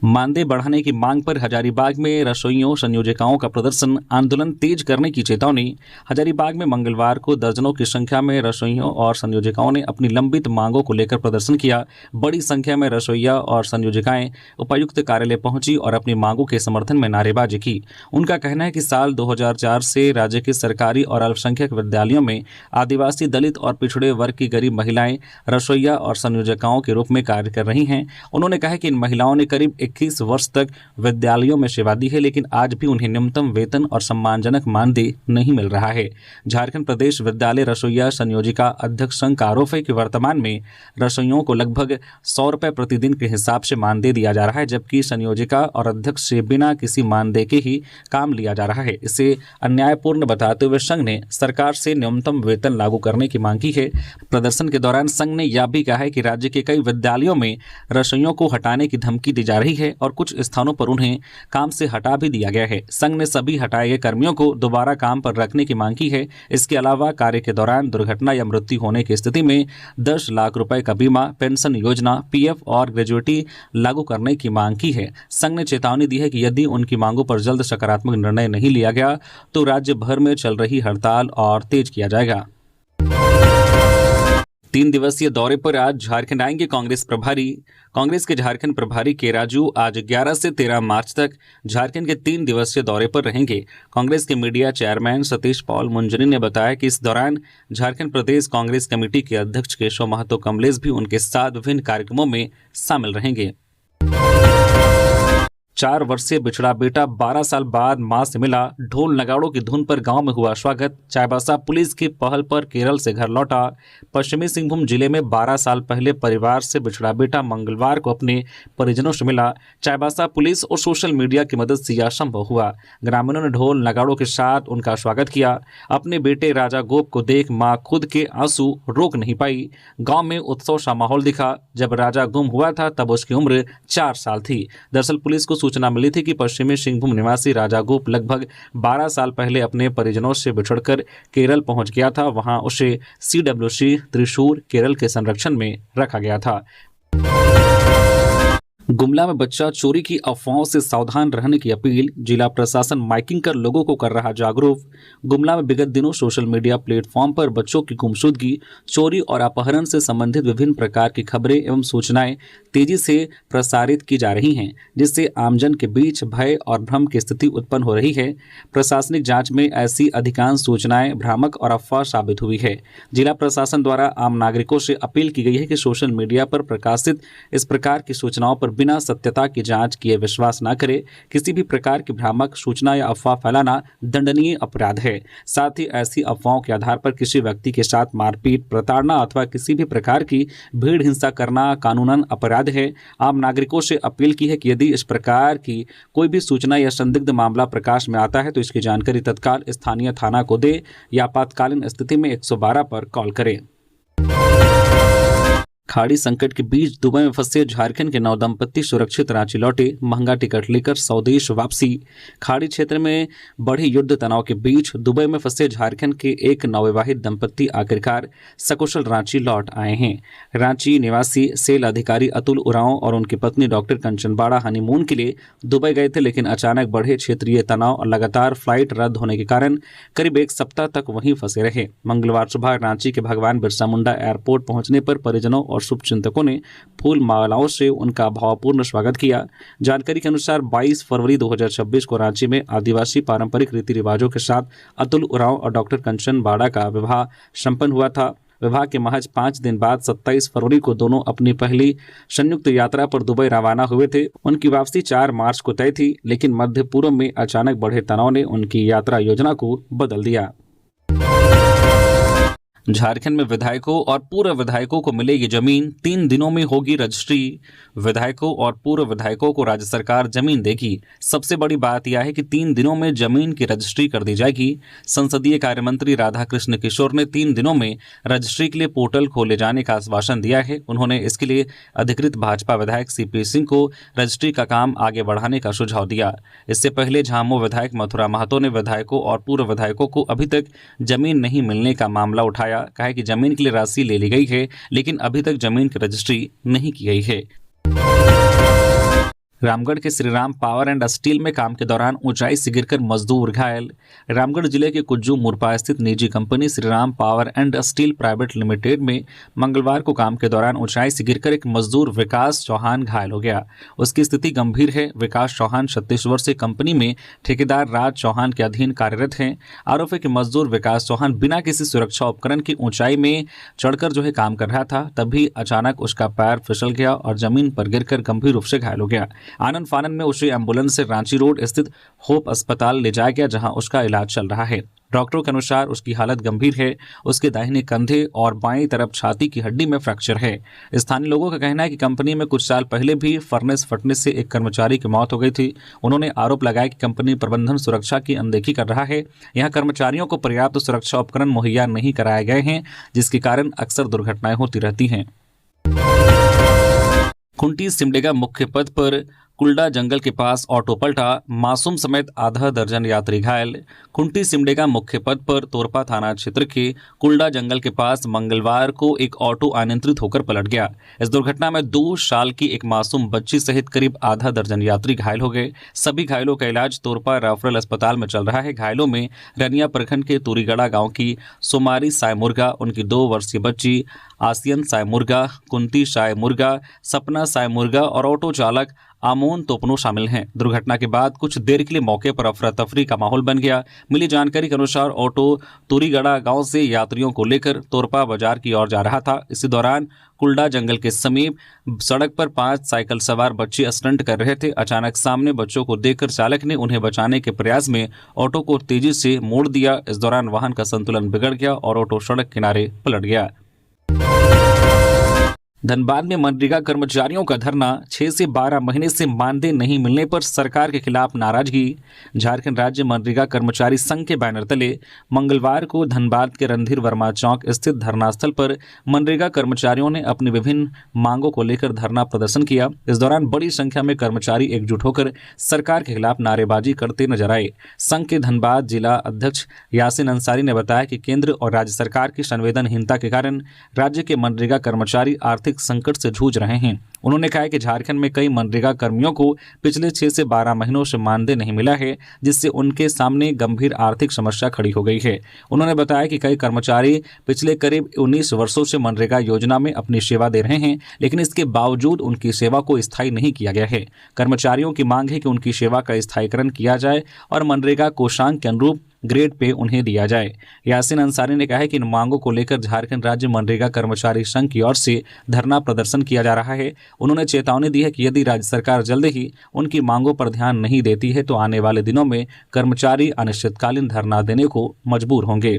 मानदेय बढ़ाने की मांग पर हजारीबाग में रसोइयों संयोजिकाओं का प्रदर्शन, आंदोलन तेज करने की चेतावनी। हजारीबाग में मंगलवार को दर्जनों की संख्या में रसोइयों और संयोजिकाओं ने अपनी लंबित मांगों को लेकर प्रदर्शन किया। बड़ी संख्या में रसोइया और संयोजिकाएं उपायुक्त कार्यालय पहुंची और अपनी मांगों के समर्थन में नारेबाजी की। उनका कहना है कि साल 2004 से राज्य के सरकारी और अल्पसंख्यक विद्यालयों में आदिवासी, दलित और पिछड़े वर्ग की गरीब महिलाएं रसोइया और संयोजिकाओं के रूप में कार्य कर रही हैं। उन्होंने कहा कि इन महिलाओं ने करीब 21 वर्ष तक विद्यालयों में सेवा दी है, लेकिन आज भी उन्हें न्यूनतम वेतन और सम्मानजनक मानदेय नहीं मिल रहा है। झारखंड प्रदेश विद्यालय रसोइया संयोजिका अध्यक्ष संघ का आरोप है कि वर्तमान में रसोइयों को लगभग 100 रुपये प्रतिदिन के हिसाब से मानदेय दिया जा रहा है, जबकि संयोजिका और अध्यक्ष से बिना किसी मानदेय के ही काम लिया जा रहा है। इसे अन्यायपूर्ण बताते हुए संघ ने सरकार से न्यूनतम वेतन लागू करने की मांग की है। प्रदर्शन के दौरान संघ ने यह भी कहा है कि राज्य के कई विद्यालयों में रसोइयों को हटाने की धमकी दी जा रही है और कुछ स्थानों पर उन्हें काम से हटा भी दिया गया है। संघ ने सभी हटाए गए कर्मियों को दोबारा काम पर रखने की मांग की है। इसके अलावा कार्य के दौरान दुर्घटना या मृत्यु होने की स्थिति में 10 लाख रुपए का बीमा, पेंशन योजना, पीएफ और ग्रेजुइटी लागू करने की मांग की है। संघ ने चेतावनी दी है कि यदि उनकी मांगों पर जल्द सकारात्मक निर्णय नहीं लिया गया तो राज्य भर में चल रही हड़ताल और तेज किया जाएगा। 3 दिवसीय दौरे पर आज झारखंड आएंगे कांग्रेस के झारखंड प्रभारी के राजू आज 11 से 13 मार्च तक झारखंड के 3 दिवसीय दौरे पर रहेंगे। कांग्रेस के मीडिया चेयरमैन सतीश पॉल मुंजनी ने बताया कि इस दौरान झारखंड प्रदेश कांग्रेस कमेटी के अध्यक्ष केशव महतो कमलेश भी उनके साथ विभिन्न कार्यक्रमों में शामिल रहेंगे। 4 वर्षीय बिछड़ा बेटा 12 साल बाद मां से मिला, ढोल नगाड़ों की धुन पर गांव में हुआ स्वागत। चाईबासा पुलिस की पहल पर केरल से घर लौटा। पश्चिमी सिंहभूम जिले में 12 साल पहले परिवार से बिछड़ा बेटा मंगलवार को अपने परिजनों से मिला। चाईबासा पुलिस और सोशल मीडिया की मदद से यह संभव हुआ। ग्रामीणों ने ढोल नगाड़ों के साथ उनका स्वागत किया। अपने बेटे राजा गोप को देख मां खुद के आंसू रोक नहीं पाई। गाँव में उत्सव सा माहौल दिखा। जब राजा गुम हुआ था तब उसकी उम्र 4 साल थी। दरअसल पुलिस को सूचना मिली थी कि पश्चिमी सिंहभूम निवासी राजा गोप लगभग 12 साल पहले अपने परिजनों से बिछड़कर केरल पहुंच गया था। वहां उसे CWC त्रिशूर केरल के संरक्षण में रखा गया था। गुमला में बच्चा चोरी की अफवाहों से सावधान रहने की अपील। जिला प्रशासन माइकिंग कर लोगों को कर रहा जागरूक। गुमला में विगत दिनों सोशल मीडिया प्लेटफॉर्म पर बच्चों की गुमशुदगी, चोरी और अपहरण से संबंधित विभिन्न प्रकार की खबरें एवं सूचनाएं तेजी से प्रसारित की जा रही हैं, जिससे आमजन के बीच भय और भ्रम की स्थिति उत्पन्न हो रही है। प्रशासनिक जांच में ऐसी अधिकांश सूचनाएं भ्रामक और अफवाह साबित हुई है। जिला प्रशासन द्वारा आम नागरिकों से अपील की गई है कि सोशल मीडिया पर प्रकाशित इस प्रकार की सूचनाओं पर बिना सत्यता की जांच किए विश्वास न करें। किसी भी प्रकार की भ्रामक सूचना या अफवाह फैलाना दंडनीय अपराध है। साथ ही ऐसी अफवाहों के आधार पर किसी व्यक्ति के साथ मारपीट, प्रताड़ना अथवा किसी भी प्रकार की भीड़ हिंसा करना कानूनन अपराध है। आम नागरिकों से अपील की है कि यदि इस प्रकार की कोई भी सूचना या संदिग्ध मामला प्रकाश में आता है तो इसकी जानकारी तत्काल स्थानीय थाना को दे या आपातकालीन स्थिति में 112 पर कॉल करें। खाड़ी संकट के बीच दुबई में फंसे झारखंड के नवदंपति सुरक्षित रांची लौटे। महंगा टिकट लेकर स्वदेश वापसी। खाड़ी क्षेत्र में बढ़े युद्ध तनाव के बीच दुबई में फंसे झारखंड के एक नवविवाहित दंपति आखिरकार सकुशल रांची लौट आए हैं। रांची निवासी सेल अधिकारी अतुल उरांव और उनकी पत्नी डॉक्टर कंचन बाड़ा हनीमून के लिए दुबई गए थे, लेकिन अचानक बढ़े क्षेत्रीय तनाव और लगातार फ्लाइट रद्द होने के कारण करीब 1 सप्ताह तक वहीं फंसे रहे। मंगलवार सुबह रांची के भगवान बिरसा मुंडा एयरपोर्ट पहुंचने पर परिजनों और शुभचिंतकों ने फूल मालाओं से उनका भावपूर्ण स्वागत किया। जानकारी के अनुसार 22 फरवरी 2026 को रांची में आदिवासी पारंपरिक रीति रिवाजों के साथ अतुल उरांव और डॉक्टर कंचन बाड़ा का विवाह संपन्न हुआ था। विवाह के महज 5 दिन बाद 27 फरवरी को दोनों अपनी पहली संयुक्त यात्रा पर दुबई रवाना हुए थे। उनकी वापसी 4 मार्च को तय थी, लेकिन मध्य पूर्व में अचानक बढ़े तनाव ने उनकी यात्रा योजना को बदल दिया। झारखंड में विधायकों और पूर्व विधायकों को मिलेगी जमीन, 3 दिनों में होगी रजिस्ट्री। विधायकों और पूर्व विधायकों को राज्य सरकार जमीन देगी। सबसे बड़ी बात यह है कि 3 दिनों में जमीन की रजिस्ट्री कर दी जाएगी। संसदीय कार्य मंत्री राधाकृष्ण किशोर ने 3 दिनों में रजिस्ट्री के लिए पोर्टल खोले जाने का आश्वासन दिया है। उन्होंने इसके लिए अधिकृत भाजपा विधायक CP सिंह को रजिस्ट्री का काम आगे बढ़ाने का सुझाव दिया। इससे पहले झामुमो विधायक मथुरा महतो ने विधायकों और पूर्व विधायकों को अभी तक जमीन नहीं मिलने का मामला उठाया। कहा कि जमीन के लिए राशि ले ली गई है, लेकिन अभी तक जमीन की रजिस्ट्री नहीं की गई है। रामगढ़ के श्रीराम पावर एंड स्टील में काम के दौरान ऊंचाई से गिरकर मजदूर घायल। रामगढ़ जिले के कुज्जू मुरपा स्थित निजी company Shriram power and steel private limited में मंगलवार को काम के दौरान ऊंचाई से गिरकर एक मजदूर विकास चौहान घायल हो गया। उसकी स्थिति गंभीर है। विकास चौहान 36 वर्षीय कंपनी में ठेकेदार राज चौहान के अधीन कार्यरत हैं। आरोप है कि मजदूर विकास चौहान बिना किसी सुरक्षा उपकरण की ऊंचाई में चढ़कर काम कर रहा था, तभी अचानक उसका पैर फिसल गया और जमीन पर गिरकर गंभीर रूप से घायल हो गया। आनंद फानन में उसे एम्बुलेंस से रांची रोड स्थित होप अस्पताल ले जाया गया, जहां उसका इलाज चल रहा है। डॉक्टरों के अनुसार उसकी हालत गंभीर है। उसके दाहिने कंधे और बाईं तरफ छाती की हड्डी में फ्रैक्चर है। स्थानीय लोगों का कहना है कि कंपनी में कुछ साल पहले भी फर्नेस फटने से एक कर्मचारी की मौत हो गई थी। उन्होंने आरोप लगाया कि कंपनी प्रबंधन सुरक्षा की अनदेखी कर रहा है। यहाँ कर्मचारियों को पर्याप्त सुरक्षा उपकरण मुहैया नहीं कराए गए हैं, जिसके कारण अक्सर दुर्घटनाएं होती रहती हैं। खुंटी सिमडेगा मुख्य पथ पर कुल्डा जंगल के पास ऑटो पलटा, मासूम समेत आधा दर्जन यात्री घायल। खुंटी सिमडेगा मुख्य पथ पर तोरपा थाना क्षेत्र के कुल्डा जंगल के पास मंगलवार को एक ऑटो अनियंत्रित होकर पलट गया। इस दुर्घटना में 2 साल की एक मासूम बच्ची सहित करीब आधा दर्जन यात्री घायल हो गए। सभी घायलों का इलाज तोरपा रेफरल अस्पताल में चल रहा है। घायलों में रनिया प्रखंड के तुरीगढ़ा गांव की सोमारी सायमुर्गा, उनकी 2 वर्षीय बच्ची आसियन सायमुर्गा, कुंती सायमुर्गा, सपना सायमुर्गा और ऑटो चालक आमोन तोपनो शामिल हैं। दुर्घटना के बाद कुछ देर के लिए मौके पर अफरा तफरी का माहौल बन गया। मिली जानकारी के अनुसार ऑटो तुरीगढ़ा गांव से यात्रियों को लेकर तोरपा बाजार की ओर जा रहा था। इसी दौरान कुल्डा जंगल के समीप सड़क पर 5 साइकिल सवार बच्चे स्टंट कर रहे थे। अचानक सामने बच्चों को देखकर चालक ने उन्हें बचाने के प्रयास में ऑटो को तेजी से मोड़ दिया। इस दौरान वाहन का संतुलन बिगड़ गया और ऑटो सड़क किनारे पलट गया। धनबाद में मनरेगा कर्मचारियों का धरना, 6 से 12 महीने से मानदेय नहीं मिलने पर सरकार के खिलाफ नाराजगी। झारखंड राज्य मनरेगा कर्मचारी संघ के बैनर तले मंगलवार को धनबाद के रणधीर वर्मा चौक स्थित धरनास्थल पर मनरेगा कर्मचारियों ने अपनी विभिन्न मांगों को लेकर धरना प्रदर्शन किया। इस दौरान बड़ी संख्या में कर्मचारी एकजुट होकर सरकार के खिलाफ नारेबाजी करते नजर आए। संघ के धनबाद जिला अध्यक्ष यासिन अंसारी ने बताया कि केंद्र और राज्य सरकार की संवेदनहीनता के कारण राज्य के मनरेगा कर्मचारी आर्थिक संकट से जूझ रहे हैं। उन्होंने कहा कि झारखंड में कई मनरेगा कर्मियों को पिछले 6 से 12 महीनों से मानदेय नहीं मिला है, जिससे उनके सामने गंभीर आर्थिक समस्या खड़ी हो गई है। उन्होंने बताया कि कई कर्मचारी पिछले करीब 19 वर्षों से मनरेगा योजना में अपनी सेवा दे रहे हैं, लेकिन इसके बावजूद उनकी सेवा को स्थायी नहीं किया गया है। कर्मचारियों की मांग है कि उनकी सेवा का स्थायीकरण किया जाए और मनरेगा कोषांग के अनुरूप ग्रेड पे उन्हें दिया जाए। यासिन अंसारी ने कहा है कि इन मांगों को लेकर झारखंड राज्य मनरेगा कर्मचारी संघ की ओर से धरना प्रदर्शन किया जा रहा है। उन्होंने चेतावनी दी है कि यदि राज्य सरकार जल्द ही उनकी मांगों पर ध्यान नहीं देती है तो आने वाले दिनों में कर्मचारी अनिश्चितकालीन धरना देने को मजबूर होंगे।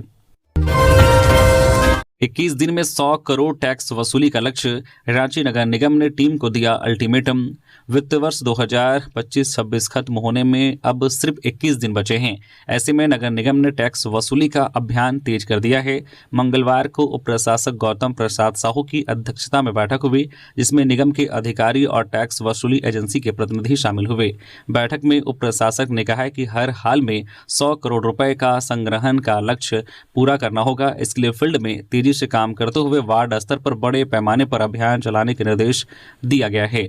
21 दिन में 100 करोड़ टैक्स वसूली का लक्ष्य, रांची नगर निगम ने टीम को दिया अल्टीमेटम। वित्त वर्ष 2025-26 खत्म होने में अब सिर्फ 21 दिन बचे हैं। ऐसे में नगर निगम ने टैक्स वसूली का अभियान तेज कर दिया है। मंगलवार को उप प्रशासक गौतम प्रसाद साहू की अध्यक्षता में बैठक हुई, जिसमें निगम के अधिकारी और टैक्स वसूली एजेंसी के प्रतिनिधि शामिल हुए। बैठक में उप प्रशासक ने कहा कि हर हाल में 100 करोड़ रुपए का संग्रहण का लक्ष्य पूरा करना होगा। इसके लिए फील्ड में तेजी से काम करते हुए वार्ड स्तर पर बड़े पैमाने पर अभियान चलाने के निर्देश दिया गया है।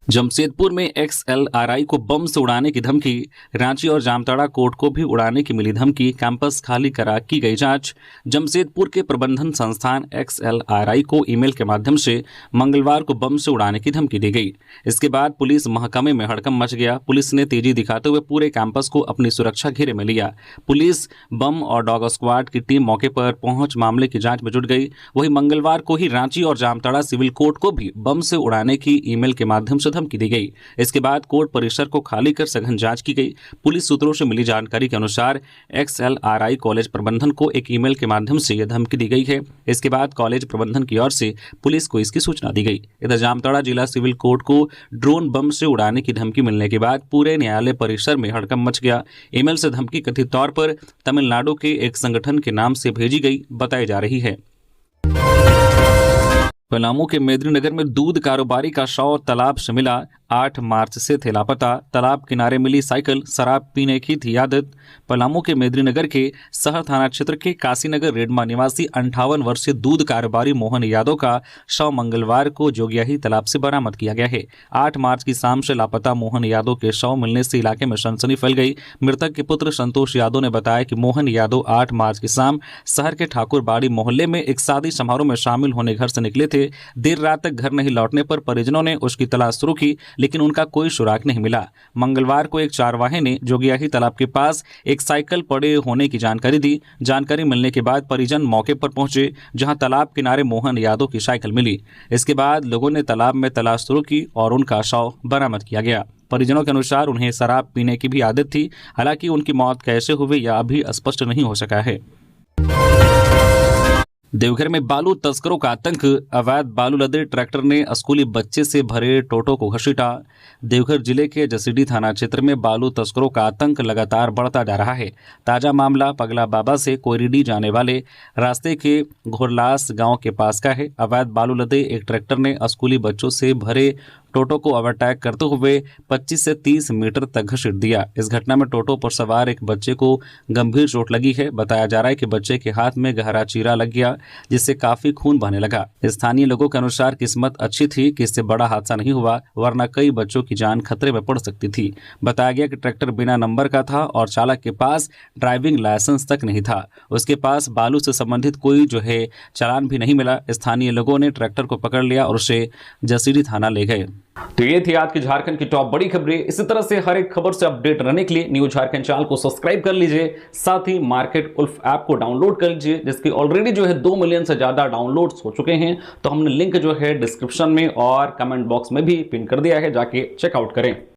जमशेदपुर में XLRI को बम से उड़ाने की धमकी, रांची और जामताड़ा कोर्ट को भी उड़ाने की मिली धमकी, कैंपस खाली करा की गई जांच। जमशेदपुर के प्रबंधन संस्थान XLRI को ईमेल के माध्यम से मंगलवार को बम से उड़ाने की धमकी दी गई। इसके बाद पुलिस महकमे में हड़कंप मच गया। पुलिस ने तेजी दिखाते हुए पूरे कैंपस को अपनी सुरक्षा घेरे में लिया। पुलिस, बम और डॉग स्क्वाड की टीम मौके पर पहुंच मामले की जांच में जुट गई। वहीं मंगलवार को ही रांची और जामताड़ा सिविल कोर्ट को भी बम से उड़ाने की ईमेल के माध्यम से धमकी दी गई। इसके बाद कोर्ट परिसर को खाली कर सघन जांच की गई। पुलिस सूत्रों से मिली जानकारी के अनुसार XLRI कॉलेज प्रबंधन को एक ईमेल के माध्यम से यह धमकी दी गई है। इसके बाद कॉलेज प्रबंधन की ओर से पुलिस को इसकी सूचना दी गई। इधर जामताड़ा जिला सिविल कोर्ट को ड्रोन बम से उड़ाने की धमकी मिलने के बाद पूरे न्यायालय परिसर में हड़कंप मच गया। ईमेल से धमकी कथित तौर पर तमिलनाडु के एक संगठन के नाम से भेजी गई बताई जा रही है। पलामू के मेदिनीनगर में दूध कारोबारी का शव तालाब से मिला, 8 मार्च से थे लापता। तालाब किनारे मिली साइकिल, शराब पीने की थी आदत। पलामू के मेदिनीनगर के शहर थाना क्षेत्र के काशीनगर रेडमा निवासी 58 वर्षीय दूध कारोबारी मोहन यादव का शव मंगलवार को जोगियाही तालाब से बरामद किया गया है। 8 मार्च की शाम से लापता मोहन यादव के शव मिलने से इलाके में सनसनी फैल गई। मृतक के पुत्र संतोष यादव ने बताया कि मोहन यादव 8 मार्च की शाम शहर के ठाकुरबाड़ी मोहल्ले में एक शादी समारोह में शामिल होने घर से निकले थे। देर रात तक घर नहीं लौटने पर परिजनों ने उसकी तलाश शुरू की, लेकिन उनका कोई सुराग नहीं मिला। मंगलवार को एक चारवाहे ने जोगियाही तालाब के पास एक साइकिल पड़े होने की जानकारी दी। जानकारी मिलने के बाद परिजन मौके पर पहुंचे, जहां तालाब किनारे मोहन यादव की साइकिल मिली। इसके बाद लोगों ने तालाब में तलाश शुरू की और उनका शव बरामद किया गया। परिजनों के अनुसार उन्हें शराब पीने की भी आदत थी। हालांकि उनकी मौत कैसे हुई यह अभी स्पष्ट नहीं हो सका है। देवघर में बालू तस्करों का आतंक। अवैध बालू लदे ट्रैक्टर ने स्कूली बच्चे से भरे टोटो को घसीटा। देवघर जिले के जसीडीह थाना क्षेत्र में बालू तस्करों का आतंक लगातार बढ़ता जा रहा है। ताजा मामला पगला बाबा से कोयरीडी जाने वाले रास्ते के घोरलास गांव के पास का है। अवैध बालू लदे एक ट्रैक्टर ने स्कूली बच्चों से भरे टोटो को ओवरटेक करते हुए 25 से 30 मीटर तक घसीट दिया। इस घटना में टोटो पर सवार एक बच्चे को गंभीर चोट लगी है। बताया जा रहा है कि बच्चे के हाथ में गहरा चीरा लग गया, जिससे काफी खून बहने लगा। स्थानीय लोगों के अनुसार किस्मत अच्छी थी कि इससे बड़ा हादसा नहीं हुआ, वरना कई बच्चों की जान खतरे में पड़ सकती थी। बताया गया कि ट्रैक्टर बिना नंबर का था और चालक के पास ड्राइविंग लाइसेंस तक नहीं था। उसके पास बालू से संबंधित कोई चालान भी नहीं मिला। स्थानीय लोगों ने ट्रैक्टर को पकड़ लिया और उसे जसीडीह थाना ले गए। तो ये थी आज की झारखंड की टॉप बड़ी खबरें। इसी तरह से हर एक खबर से अपडेट रहने के लिए न्यूज झारखंड चैनल को सब्सक्राइब कर लीजिए। साथ ही मार्केट उल्फ ऐप को डाउनलोड कर लीजिए, जिसकी ऑलरेडी 2 मिलियन से ज्यादा डाउनलोड्स हो चुके हैं। तो हमने लिंक डिस्क्रिप्शन में और कमेंट बॉक्स में भी पिन कर दिया है, जाके चेकआउट करें।